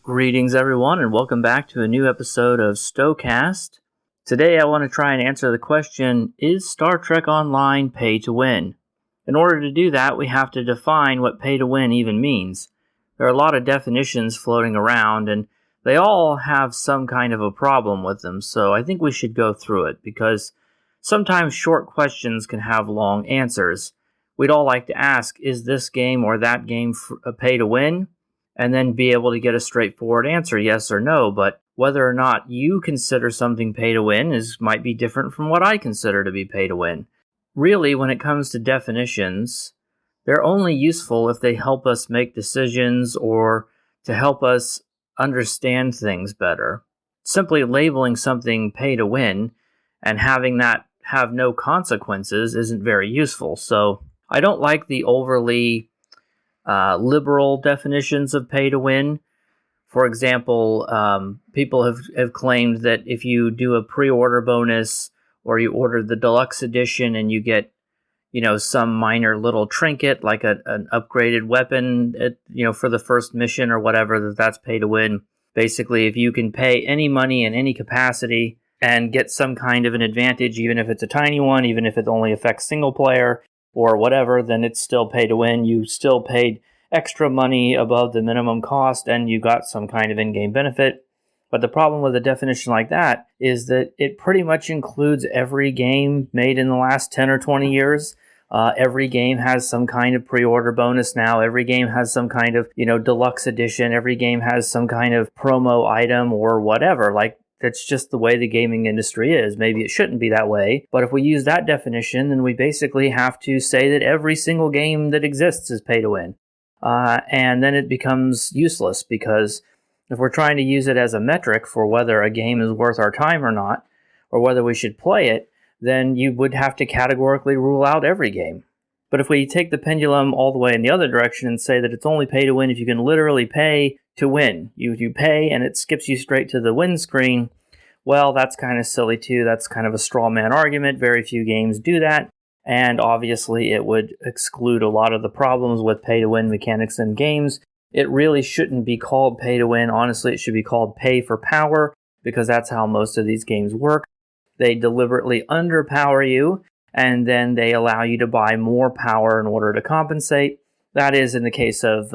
Greetings, everyone, and welcome back to a new episode of STOCAST. Today, I want to try and answer the question, is Star Trek Online pay to win? In order to do that, we have to define what pay to win even means. There are a lot of definitions floating around, and they all have some kind of a problem with them, so I think we should go through it, because sometimes short questions can have long answers. We'd all like to ask, is this game or that game pay to win? And then be able to get a straightforward answer, yes or no. But whether or not you consider something pay to win might be different from what I consider to be pay to win. Really, when it comes to definitions, they're only useful if they help us make decisions or to help us understand things better. Simply labeling something pay to win and having that have no consequences isn't very useful. So I don't like the overly liberal definitions of pay to win. For example, people have claimed that if you do a pre-order bonus or you order the deluxe edition and you get, some minor little trinket like an upgraded weapon, for the first mission or whatever, that's pay to win. Basically, if you can pay any money in any capacity and get some kind of an advantage, even if it's a tiny one, even if it only affects single player, or whatever, then it's still pay to win. You still paid extra money above the minimum cost and you got some kind of in-game benefit. But the problem with a definition like that is that it pretty much includes every game made in the last 10 or 20 years. Every game has some kind of pre-order bonus now. Every game has some kind of, deluxe edition. Every game has some kind of promo item or whatever. That's just the way the gaming industry is. Maybe it shouldn't be that way, but if we use that definition, then we basically have to say that every single game that exists is pay to win. And then it becomes useless, because if we're trying to use it as a metric for whether a game is worth our time or not, or whether we should play it, then you would have to categorically rule out every game. But if we take the pendulum all the way in the other direction and say that it's only pay to win if you can literally pay to win, you pay and it skips you straight to the win screen, well, that's kind of silly too. That's kind of a straw man argument. Very few games do that, and obviously it would exclude a lot of the problems with pay to win mechanics in games. It really shouldn't be called pay to win. Honestly, it should be called pay for power, because that's how most of these games work. They deliberately underpower you, and then they allow you to buy more power in order to compensate. That is in the case of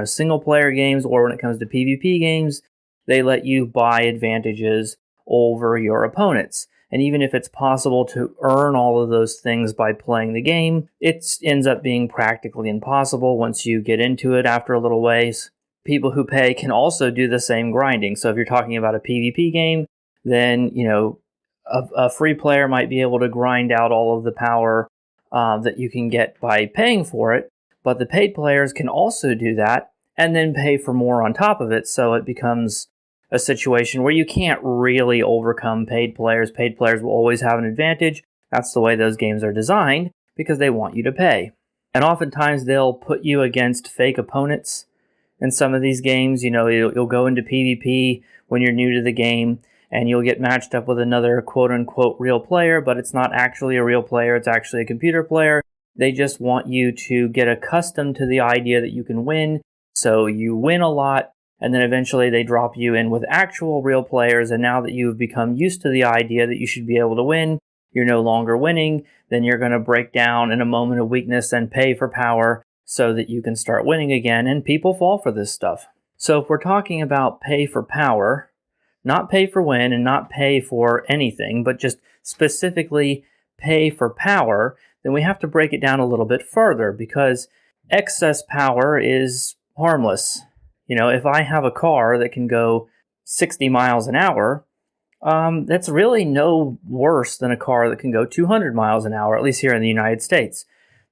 single-player games, or when it comes to PvP games, they let you buy advantages over your opponents. And even if it's possible to earn all of those things by playing the game, it ends up being practically impossible once you get into it after a little ways. People who pay can also do the same grinding. So if you're talking about a PvP game, then, a free player might be able to grind out all of the power that you can get by paying for it, but the paid players can also do that and then pay for more on top of it, so it becomes a situation where you can't really overcome paid players. Paid players will always have an advantage. That's the way those games are designed, because they want you to pay. And oftentimes they'll put you against fake opponents in some of these games. You'll go into PvP when you're new to the game, and you'll get matched up with another quote-unquote real player, but it's not actually a real player, it's actually a computer player. They just want you to get accustomed to the idea that you can win, so you win a lot, and then eventually they drop you in with actual real players, and now that you've become used to the idea that you should be able to win, you're no longer winning, then you're going to break down in a moment of weakness and pay for power so that you can start winning again, and people fall for this stuff. So if we're talking about pay for power, not pay for win and not pay for anything, but just specifically pay for power, then we have to break it down a little bit further, because excess power is harmless. If I have a car that can go 60 miles an hour, that's really no worse than a car that can go 200 miles an hour, at least here in the United States.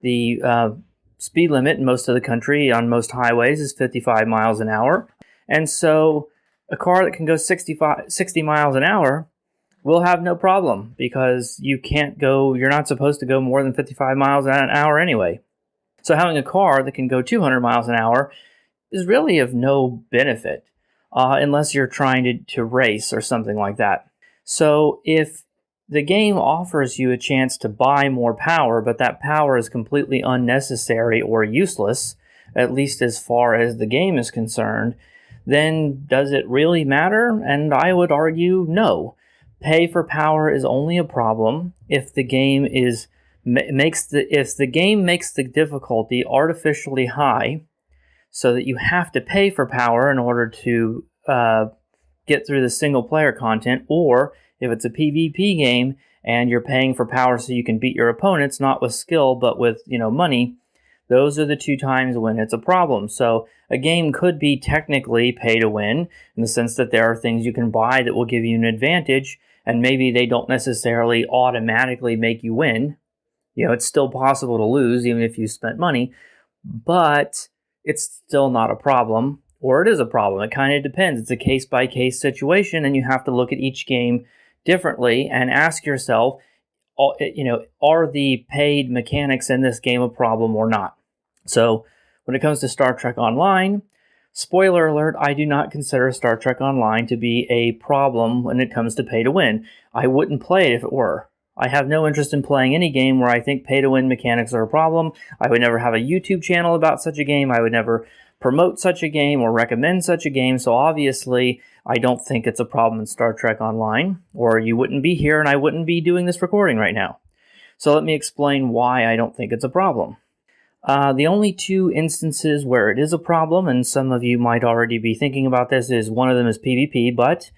The speed limit in most of the country on most highways is 55 miles an hour. And so a car that can go 60 miles an hour will have no problem, because you're not supposed to go more than 55 miles an hour anyway. So having a car that can go 200 miles an hour is really of no benefit, unless you're trying to race or something like that. So if the game offers you a chance to buy more power, but that power is completely unnecessary or useless, at least as far as the game is concerned, then does it really matter? And I would argue no. Pay for power is only a problem if the game makes the difficulty artificially high, so that you have to pay for power in order to get through the single player content, or if it's a PvP game and you're paying for power so you can beat your opponents, not with skill but with money. Those are the two times when it's a problem. So a game could be technically pay to win in the sense that there are things you can buy that will give you an advantage, and maybe they don't necessarily automatically make you win. It's still possible to lose even if you spent money, but it's still not a problem, or it is a problem. It kind of depends. It's a case-by-case situation, and you have to look at each game differently and ask yourself, are the paid mechanics in this game a problem or not? So when it comes to Star Trek Online, spoiler alert, I do not consider Star Trek Online to be a problem when it comes to pay to win. I wouldn't play it if it were. I have no interest in playing any game where I think pay to win mechanics are a problem. I would never have a YouTube channel about such a game. I would never promote such a game or recommend such a game. So obviously, I don't think it's a problem in Star Trek Online, or you wouldn't be here and I wouldn't be doing this recording right now. So let me explain why I don't think it's a problem. The only two instances where it is a problem, and some of you might already be thinking about this, is one of them is PvP, but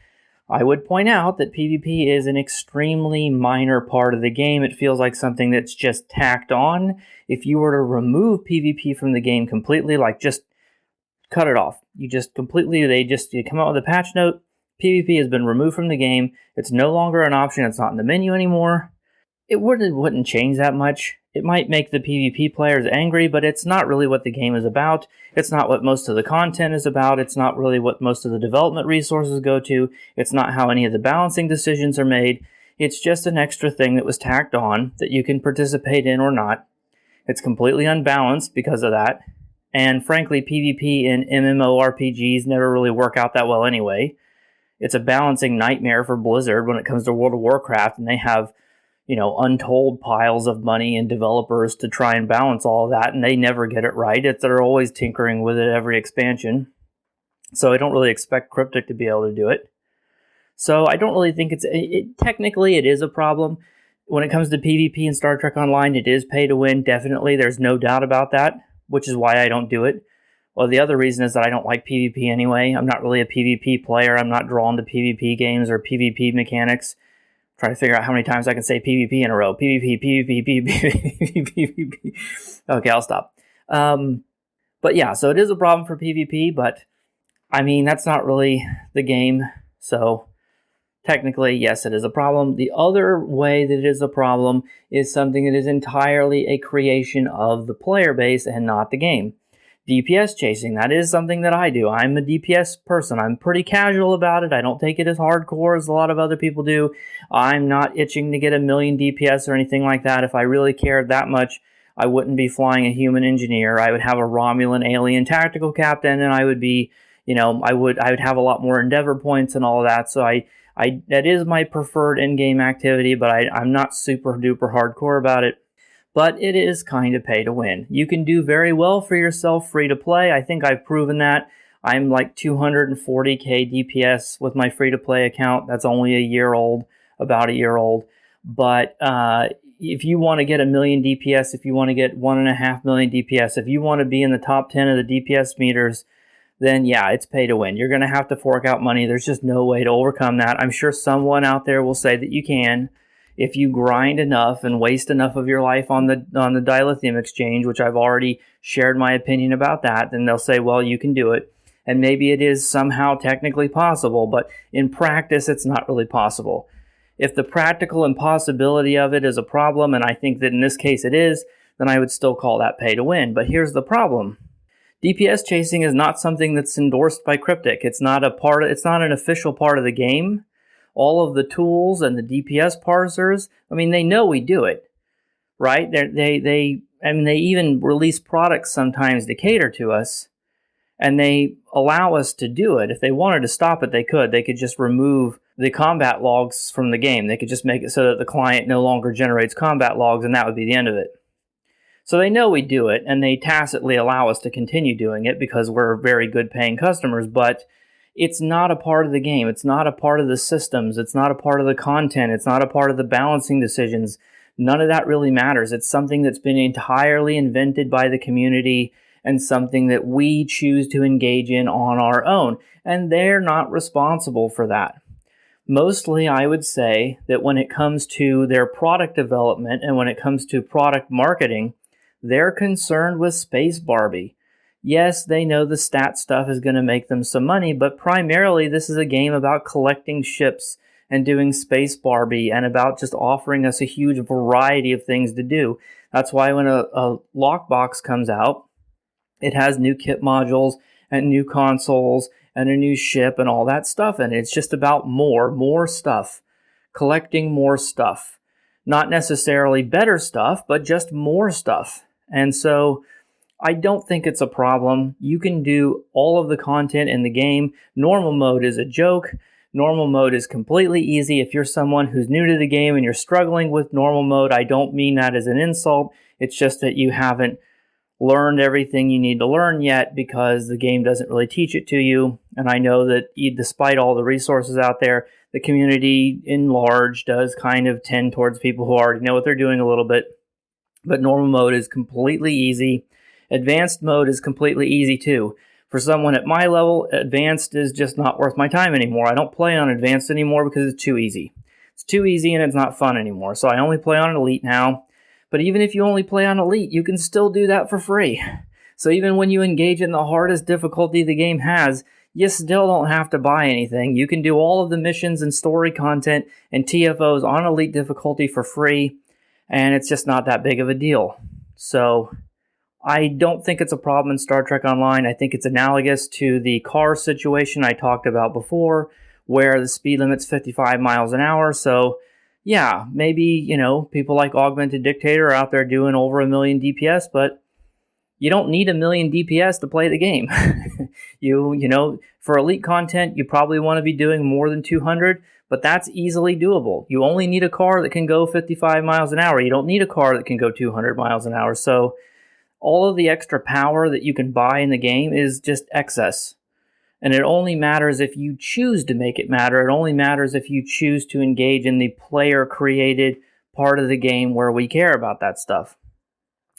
I would point out that PvP is an extremely minor part of the game. It feels like something that's just tacked on. If you were to remove PvP from the game completely, like just cut it off, you come out with a patch note, PvP has been removed from the game, it's no longer an option, it's not in the menu anymore, it wouldn't change that much. It might make the PvP players angry, but it's not really what the game is about. It's not what most of the content is about. It's not really what most of the development resources go to. It's not how any of the balancing decisions are made. It's just an extra thing that was tacked on that you can participate in or not. It's completely unbalanced because of that. And frankly, PvP in MMORPGs never really work out that well anyway. It's a balancing nightmare for Blizzard when it comes to World of Warcraft, and they have untold piles of money and developers to try and balance all of that, and they never get it right. They're always tinkering with it every expansion. So I don't really expect Cryptic to be able to do it. So I don't really think technically it is a problem. When it comes to PvP and Star Trek Online, it is pay to win, definitely. There's no doubt about that, which is why I don't do it. Well, the other reason is that I don't like PvP anyway. I'm not really a PvP player. I'm not drawn to PvP games or PvP mechanics. Try to figure out how many times I can say PvP in a row. PvP, PvP, PvP, PvP. Okay, I'll stop. But yeah, so it is a problem for PvP, but I mean, that's not really the game. So technically, yes, it is a problem. The other way that it is a problem is something that is entirely a creation of the player base and not the game. DPS chasing, that is something that I do. I'm a DPS person. I'm pretty casual about it. I don't take it as hardcore as a lot of other people do. I'm not itching to get 1,000,000 DPS or anything like that. If I really cared that much, I wouldn't be flying a human engineer. I would have a Romulan alien tactical captain, and I would be, I would have a lot more Endeavor points and all of that. So that is my preferred in-game activity, but I'm not super duper hardcore about it. But it is kind of pay to win. You can do very well for yourself free to play. I think I've proven that. I'm like 240k DPS with my free to play account. That's only about a year old. But if you want to get 1,000,000 DPS, if you want to get 1.5 million DPS, if you want to be in the top 10 of the DPS meters, then yeah, it's pay to win. You're going to have to fork out money. There's just no way to overcome that. I'm sure someone out there will say that you can. If you grind enough and waste enough of your life on the dilithium exchange, which I've already shared my opinion about that, then they'll say, well, you can do it. And maybe it is somehow technically possible, but in practice, it's not really possible. If the practical impossibility of it is a problem, and I think that in this case it is, then I would still call that pay to win. But here's the problem. DPS chasing is not something that's endorsed by Cryptic. It's not an official part of the game. All of the tools and the DPS parsers, I mean, they know we do it, right? They even release products sometimes to cater to us, and they allow us to do it. If they wanted to stop it, they could. They could just remove the combat logs from the game. They could just make it so that the client no longer generates combat logs, and that would be the end of it. So they know we do it, and they tacitly allow us to continue doing it because we're very good paying customers, but it's not a part of the game. It's not a part of the systems. It's not a part of the content. It's not a part of the balancing decisions. None of that really matters. It's something that's been entirely invented by the community and something that we choose to engage in on our own. And they're not responsible for that. Mostly, I would say that when it comes to their product development and when it comes to product marketing, they're concerned with Space Barbie. Yes, they know the stat stuff is going to make them some money, but primarily this is a game about collecting ships and doing Space Barbie and about just offering us a huge variety of things to do. That's why when a lockbox comes out, it has new kit modules and new consoles and a new ship and all that stuff. And it's just about more stuff, collecting more stuff. Not necessarily better stuff, but just more stuff. And so I don't think it's a problem. You can do all of the content in the game. Normal mode is a joke. Normal mode is completely easy. If you're someone who's new to the game and you're struggling with normal mode, I don't mean that as an insult. It's just that you haven't learned everything you need to learn yet because the game doesn't really teach it to you. And I know that despite all the resources out there, the community in large does kind of tend towards people who already know what they're doing a little bit. But normal mode is completely easy. Advanced mode is completely easy too. For someone at my level, advanced is just not worth my time anymore. I don't play on advanced anymore because it's too easy. It's too easy and it's not fun anymore. So I only play on elite now. But even if you only play on elite, you can still do that for free. So even when you engage in the hardest difficulty the game has, you still don't have to buy anything. You can do all of the missions and story content and TFOs on elite difficulty for free. And it's just not that big of a deal. So I don't think it's a problem in Star Trek Online. I think it's analogous to the car situation I talked about before, where the speed limit's 55 miles an hour. So yeah, maybe, people like Augmented Dictator are out there doing over 1 million DPS, but you don't need 1 million DPS to play the game. For elite content, you probably want to be doing more than 200, but that's easily doable. You only need a car that can go 55 miles an hour. You don't need a car that can go 200 miles an hour. So all of the extra power that you can buy in the game is just excess. And it only matters if you choose to make it matter. It only matters if you choose to engage in the player-created part of the game where we care about that stuff.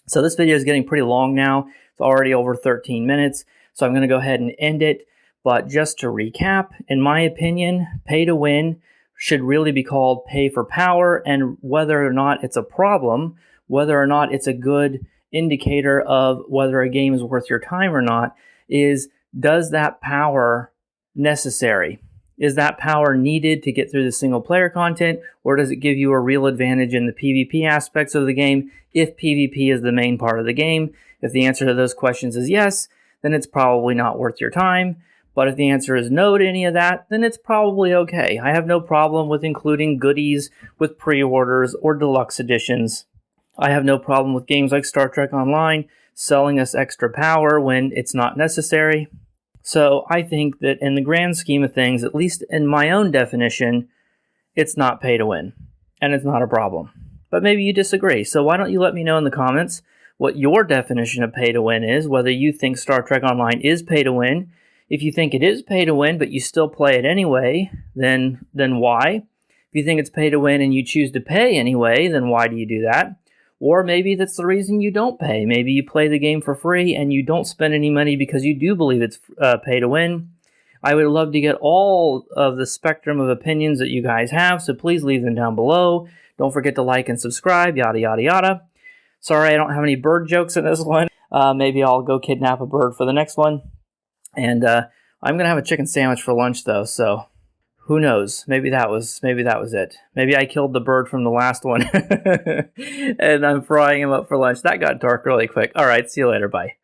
So this video is getting pretty long now. It's already over 13 minutes. So I'm going to go ahead and end it. But just to recap, in my opinion, pay to win should really be called pay for power. And whether or not it's a problem, whether or not it's a good indicator of whether a game is worth your time or not, is does that power necessary? Is that power needed to get through the single player content, or does it give you a real advantage in the PvP aspects of the game if PvP is the main part of the game? If the answer to those questions is yes, then it's probably not worth your time. But if the answer is no to any of that, then it's probably okay. I have no problem with including goodies with pre-orders or deluxe editions. I have no problem with games like Star Trek Online selling us extra power when it's not necessary. So I think that in the grand scheme of things, at least in my own definition, it's not pay to win, and it's not a problem. But maybe you disagree, so why don't you let me know in the comments what your definition of pay to win is, whether you think Star Trek Online is pay to win. If you think it is pay to win, but you still play it anyway, then why? If you think it's pay to win and you choose to pay anyway, then why do you do that? Or maybe that's the reason you don't pay. Maybe you play the game for free and you don't spend any money because you do believe it's pay to win. I would love to get all of the spectrum of opinions that you guys have, so please leave them down below. Don't forget to like and subscribe, yada, yada, yada. Sorry, I don't have any bird jokes in this one. Maybe I'll go kidnap a bird for the next one. And I'm going to have a chicken sandwich for lunch, though, so who knows? Maybe that was it. Maybe I killed the bird from the last one and I'm frying him up for lunch. That got dark really quick. All right, see you later. Bye.